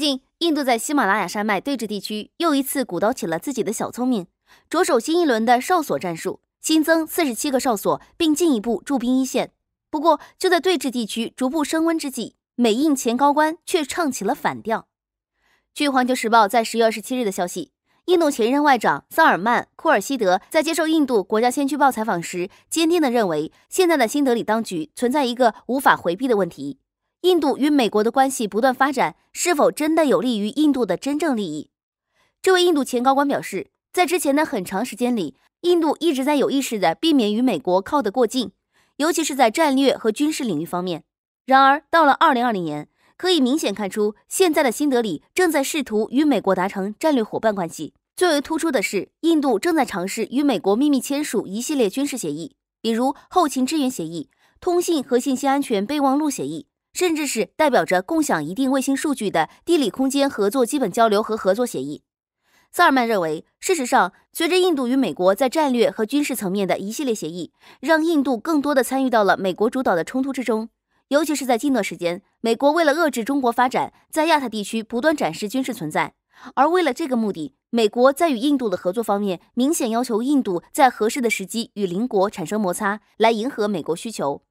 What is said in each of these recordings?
近，印度在喜马拉雅山脉对峙地区又一次鼓捣起了自己的小聪明，着手新一轮的哨所战术，新增47个哨所，并进一步驻兵一线。不过，就在对峙地区逐步升温之际，美印前高官却唱起了反调。据《环球时报》在10月27日的消息，印度前任外长萨尔曼·库尔希德在接受印度国家先驱报采访时，坚定地认为，现在的新德里当局存在一个无法回避的问题：印度与美国的关系不断发展，是否真的有利于印度的真正利益？这位印度前高官表示，在之前的很长时间里，印度一直在有意识地避免与美国靠得过近，尤其是在战略和军事领域方面。然而，到了2020年，可以明显看出，现在的新德里正在试图与美国达成战略伙伴关系。最为突出的是，印度正在尝试与美国秘密签署一系列军事协议，比如后勤支援协议、通信和信息安全备忘录协议，甚至是代表着共享一定卫星数据的地理空间合作基本交流和合作协议。萨尔曼认为，事实上，随着印度与美国在战略和军事层面的一系列协议，让印度更多地参与到了美国主导的冲突之中。尤其是在近段时间，美国为了遏制中国发展，在亚太地区不断展示军事存在，而为了这个目的，美国在与印度的合作方面明显要求印度在合适的时机与邻国产生摩擦，来迎合美国需求。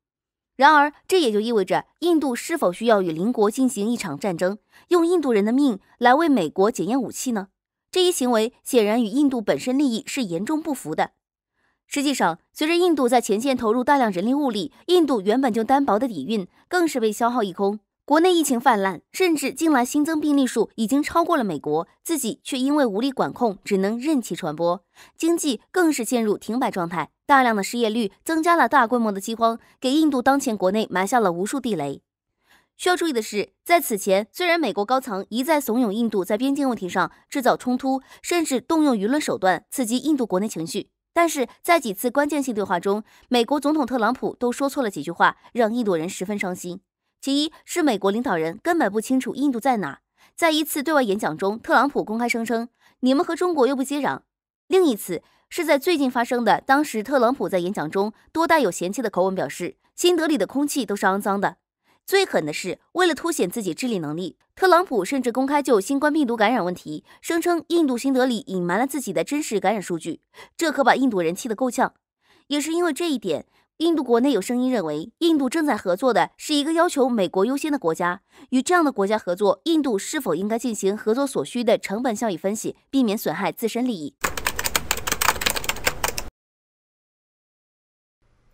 然而，这也就意味着印度是否需要与邻国进行一场战争，用印度人的命来为美国检验武器呢？这一行为显然与印度本身利益是严重不符的。实际上，随着印度在前线投入大量人力物力，印度原本就单薄的底蕴更是被消耗一空。国内疫情泛滥，甚至近来新增病例数已经超过了美国，自己却因为无力管控，只能任其传播。经济更是陷入停摆状态，大量的失业率增加了大规模的饥荒，给印度当前国内埋下了无数地雷。需要注意的是，在此前，虽然美国高层一再怂恿印度在边境问题上制造冲突，甚至动用舆论手段刺激印度国内情绪，但是在几次关键性对话中，美国总统特朗普都说错了几句话，让印度人十分伤心。其一是美国领导人根本不清楚印度在哪，在一次对外演讲中，特朗普公开声称你们和中国又不接壤。另一次是在最近发生的，当时特朗普在演讲中多带有嫌弃的口吻表示，新德里的空气都是肮脏的。最狠的是，为了凸显自己治理能力，特朗普甚至公开就新冠病毒感染问题，声称印度新德里隐瞒了自己的真实感染数据，这可把印度人气得够呛。也是因为这一点，印度国内有声音认为，印度正在合作的是一个要求美国优先的国家，与这样的国家合作，印度是否应该进行合作所需的成本效益分析，避免损害自身利益。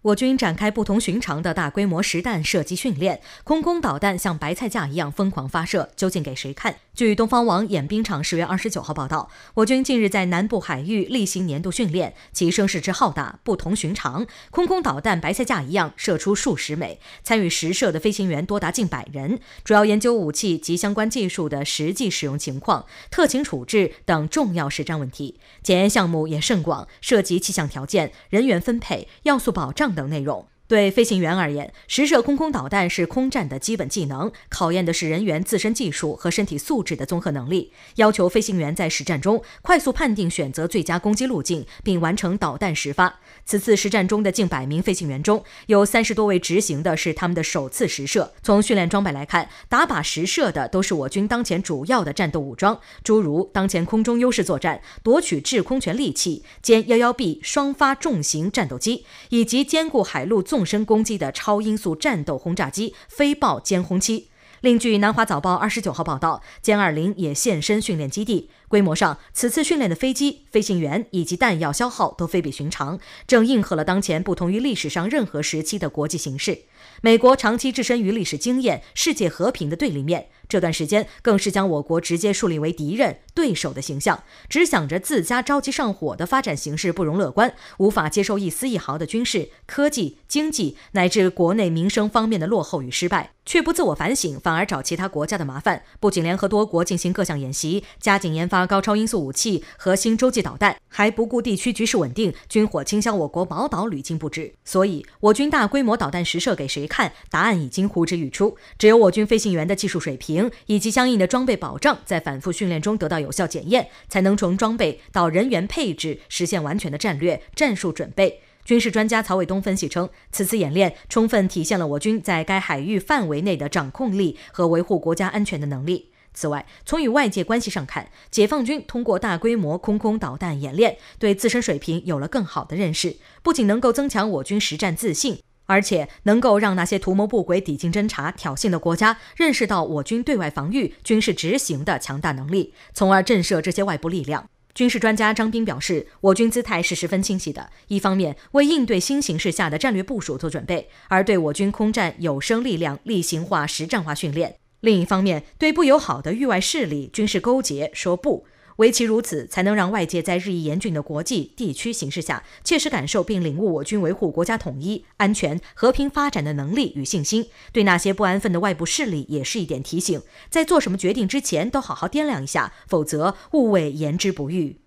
我军展开不同寻常的大规模实弹射击训练，空攻导弹像白菜价一样疯狂发射，究竟给谁看？据东方网演兵场10月29号报道，我军近日在南部海域例行年度训练，其声势之浩大不同寻常，空攻导弹白菜价一样射出数十枚，参与实射的飞行员多达近100人，主要研究武器及相关技术的实际使用情况、特情处置等重要实战问题。检验项目也甚广，涉及气象条件、人员分配、要素保障等内容。对飞行员而言，实射空导弹是空战的基本技能，考验的是人员自身技术和身体素质的综合能力，要求飞行员在实战中快速判定选择最佳攻击路径，并完成导弹实发。此次实战中的近100名飞行员中，有30多位执行的是他们的首次实射。从训练装备来看，打靶实射的都是我军当前主要的战斗武装，诸如当前空中优势作战、夺取制空权利器、歼11B 双发重型战斗机，以及兼顾海陆纵深攻击的超音速战斗轰炸机飞豹歼轰七。另据南华早报29号报道，歼20也现身训练基地。规模上，此次训练的飞机、飞行员以及弹药消耗都非比寻常，正应和了当前不同于历史上任何时期的国际形势。美国长期置身于历史经验、世界和平的对立面，这段时间更是将我国直接树立为敌人、对手的形象，只想着自家着急上火的发展形势不容乐观，无法接受一丝一毫的军事、科技、经济乃至国内民生方面的落后与失败，却不自我反省，反而找其他国家的麻烦，不仅联合多国进行各项演习，加紧研发高超音速武器和新洲际导弹，还不顾地区局势稳定，军火倾销我国宝岛屡禁不止。所以，我军大规模导弹实射给谁看？答案已经呼之欲出。只有我军飞行员的技术水平以及相应的装备保障，在反复训练中得到有效检验，才能从装备到人员配置实现完全的战略战术准备。军事专家曹伟东分析称，此次演练充分体现了我军在该海域范围内的掌控力和维护国家安全的能力。此外，从与外界关系上看，解放军通过大规模空空导弹演练，对自身水平有了更好的认识，不仅能够增强我军实战自信，而且能够让那些图谋不轨、抵近侦察、挑衅的国家认识到我军对外防御、军事执行的强大能力，从而震慑这些外部力量。军事专家张斌表示，我军姿态是十分清晰的，一方面为应对新形势下的战略部署做准备，而对我军空战有生力量例行化、实战化训练；另一方面，对不友好的域外势力、军事勾结说不。唯其如此，才能让外界在日益严峻的国际地区形势下，切实感受并领悟我军维护国家统一、安全、和平发展的能力与信心。对那些不安分的外部势力也是一点提醒，在做什么决定之前都好好掂量一下，否则勿谓言之不预。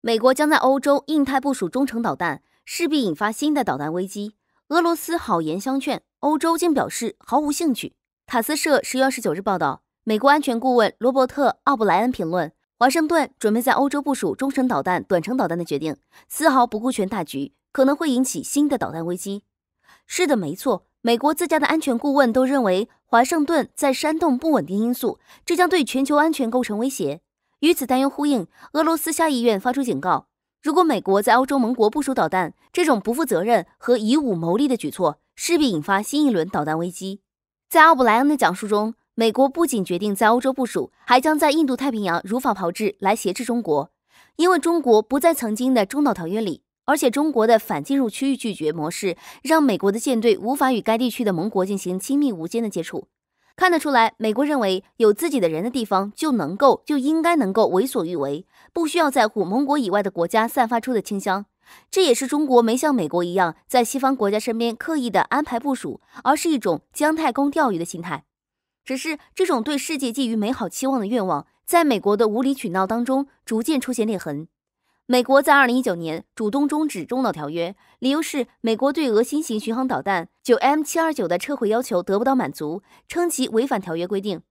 美国将在欧洲、印太部署中程导弹，势必引发新的导弹危机。俄罗斯好言相劝，欧洲竟表示毫无兴趣。塔斯社10月29日报道，美国安全顾问罗伯特·奥布莱恩评论，华盛顿准备在欧洲部署中程导弹、短程导弹的决定，丝毫不顾全大局，可能会引起新的导弹危机。是的，没错，美国自家的安全顾问都认为华盛顿在煽动不稳定因素，这将对全球安全构成威胁。与此担忧呼应，俄罗斯下议院发出警告，如果美国在欧洲盟国部署导弹，这种不负责任和以武谋利的举措，势必引发新一轮导弹危机。在奥布莱恩的讲述中，美国不仅决定在欧洲部署，还将在印度太平洋如法炮制来挟制中国，因为中国不在曾经的中导条约里，而且中国的反进入区域拒绝模式让美国的舰队无法与该地区的盟国进行亲密无间的接触。看得出来，美国认为有自己的人的地方就应该能够为所欲为，不需要在乎盟国以外的国家散发出的清香。这也是中国没像美国一样在西方国家身边刻意的安排部署，而是一种姜太公钓鱼的心态。只是这种对世界寄予美好期望的愿望，在美国的无理取闹当中逐渐出现裂痕。美国在2019年主动终止中导条约，理由是美国对俄新型巡航导弹 9M729 的撤回要求得不到满足，称其违反条约规定。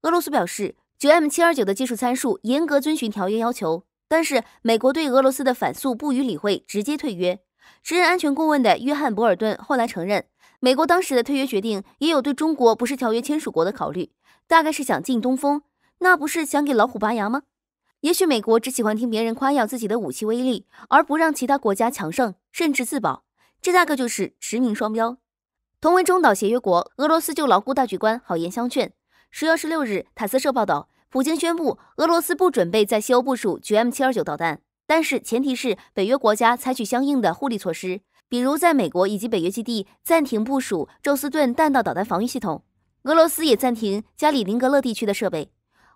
俄罗斯表示 9M729 的技术参数严格遵循条约要求，但是美国对俄罗斯的反诉不予理会，直接退约。时任安全顾问的约翰·博尔顿后来承认，美国当时的退约决定也有对中国不是条约签署国的考虑，大概是想进东风，那不是想给老虎拔牙吗？也许美国只喜欢听别人夸耀自己的武器威力，而不让其他国家强盛甚至自保，这大概就是驰名双标。同为中导协约国，俄罗斯就牢固大局观好言相劝。10月26日，塔斯社报道，普京宣布俄罗斯不准备在西欧部署 9M729 导弹，但是前提是北约国家采取相应的互利措施，比如在美国以及北约基地暂停部署宙斯盾弹道导弹防御系统，俄罗斯也暂停加里宁格勒地区的设备。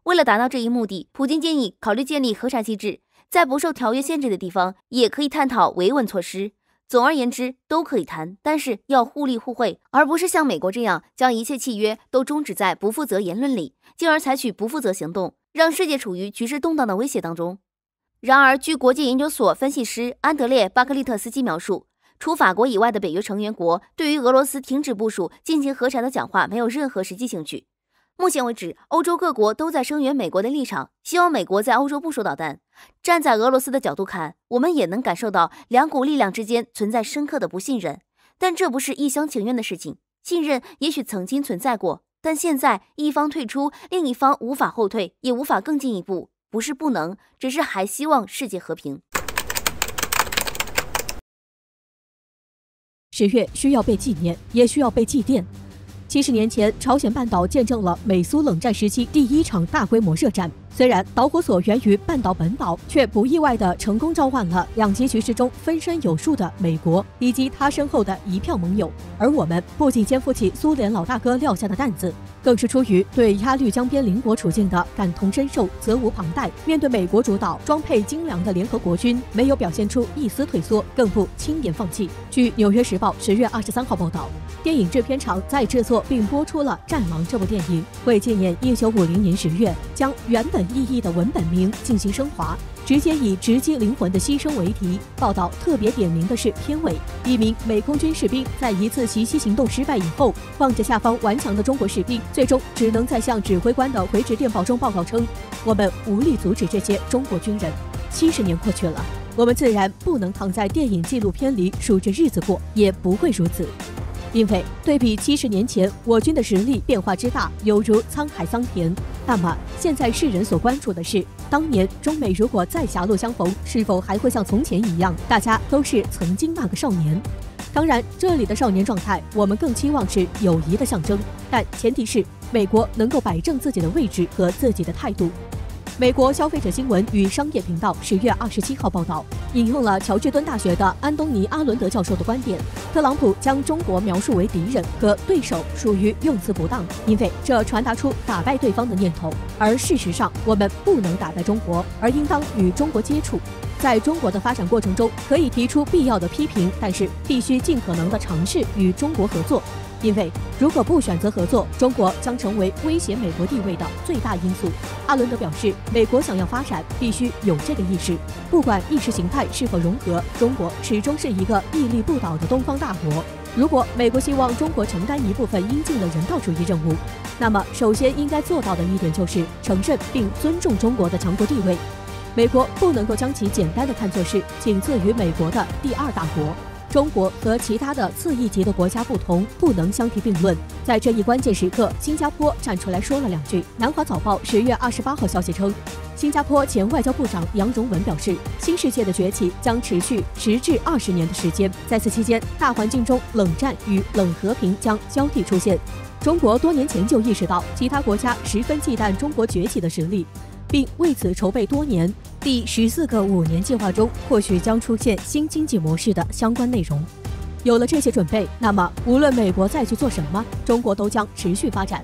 为了达到这一目的，普京建议考虑建立核查机制，在不受条约限制的地方也可以探讨维稳措施。总而言之，都可以谈，但是要互利互惠，而不是像美国这样将一切契约都终止在不负责言论里，进而采取不负责行动，让世界处于局势动荡的威胁当中。然而，据国际研究所分析师安德烈·巴克利特斯基描述，除法国以外的北约成员国对于俄罗斯停止部署进行核查的讲话没有任何实际兴趣。目前为止，欧洲各国都在声援美国的立场，希望美国在欧洲部署导弹。站在俄罗斯的角度看，我们也能感受到两股力量之间存在深刻的不信任，但这不是一厢情愿的事情。信任也许曾经存在过，但现在一方退出，另一方无法后退，也无法更进一步，不是不能，只是还希望世界和平。10月需要被纪念，也需要被祭奠。70年前，朝鲜半岛见证了美苏冷战时期第一场大规模热战。虽然导火索源于半岛本岛，却不意外地成功召唤了两极局势中分身有术的美国以及他身后的一票盟友。而我们不仅肩负起苏联老大哥撂下的担子，更是出于对鸭绿江边邻国处境的感同身受，责无旁贷。面对美国主导、装配精良的联合国军，没有表现出一丝退缩，更不轻言放弃。据《纽约时报》10月23号报道，电影制片厂在制作并播出了《战狼》这部电影，为纪念1950年10月，将原本意义的文本名进行升华，直接以直击灵魂的牺牲为题。报道特别点名的是片尾，一名美空军士兵在一次袭击行动失败以后，望着下方顽强的中国士兵，最终只能在向指挥官的回执电报中报告称：“我们无力阻止这些中国军人。”70年过去了，我们自然不能躺在电影纪录片里数着日子过，也不会如此。因为对比70年前，我军的实力变化之大，犹如沧海桑田。那么现在世人所关注的是，当年中美如果再狭路相逢，是否还会像从前一样，大家都是曾经那个少年？当然，这里的少年状态，我们更期望是友谊的象征，但前提是美国能够摆正自己的位置和自己的态度。美国消费者新闻与商业频道10月27号报道，引用了乔治敦大学的安东尼·阿伦德教授的观点，特朗普将中国描述为敌人和对手属于用词不当，因为这传达出打败对方的念头。而事实上，我们不能打败中国，而应当与中国接触。在中国的发展过程中，可以提出必要的批评，但是必须尽可能的尝试与中国合作。因为如果不选择合作，中国将成为威胁美国地位的最大因素。阿伦德表示，美国想要发展，必须有这个意识。不管意识形态是否融合，中国始终是一个屹立不倒的东方大国。如果美国希望中国承担一部分应尽的人道主义任务，那么首先应该做到的一点就是承认并尊重中国的强国地位。美国不能够将其简单的看作是仅次于美国的第二大国。中国和其他的次一级的国家不同，不能相提并论。在这一关键时刻，新加坡站出来说了2句。南华早报10月28号消息称，新加坡前外交部长杨荣文表示，新世界的崛起将持续10至20年的时间，在此期间，大环境中冷战与冷和平将交替出现。中国多年前就意识到其他国家十分忌惮中国崛起的实力，并为此筹备多年。第14个5年计划中，或许将出现新经济模式的相关内容。有了这些准备，那么无论美国再去做什么，中国都将持续发展。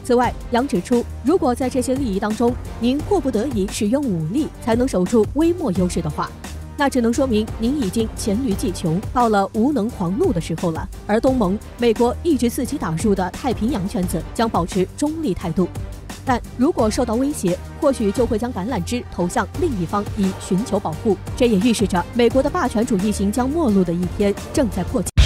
此外，杨指出，如果在这些利益当中，您迫不得已使用武力才能守住微末优势的话，那只能说明您已经黔驴技穷，到了无能狂怒的时候了。而东盟、美国一直伺机打入的太平洋圈子将保持中立态度。但如果受到威胁，或许就会将橄榄枝投向另一方以寻求保护。这也预示着美国的霸权主义行将末路的一天正在迫近。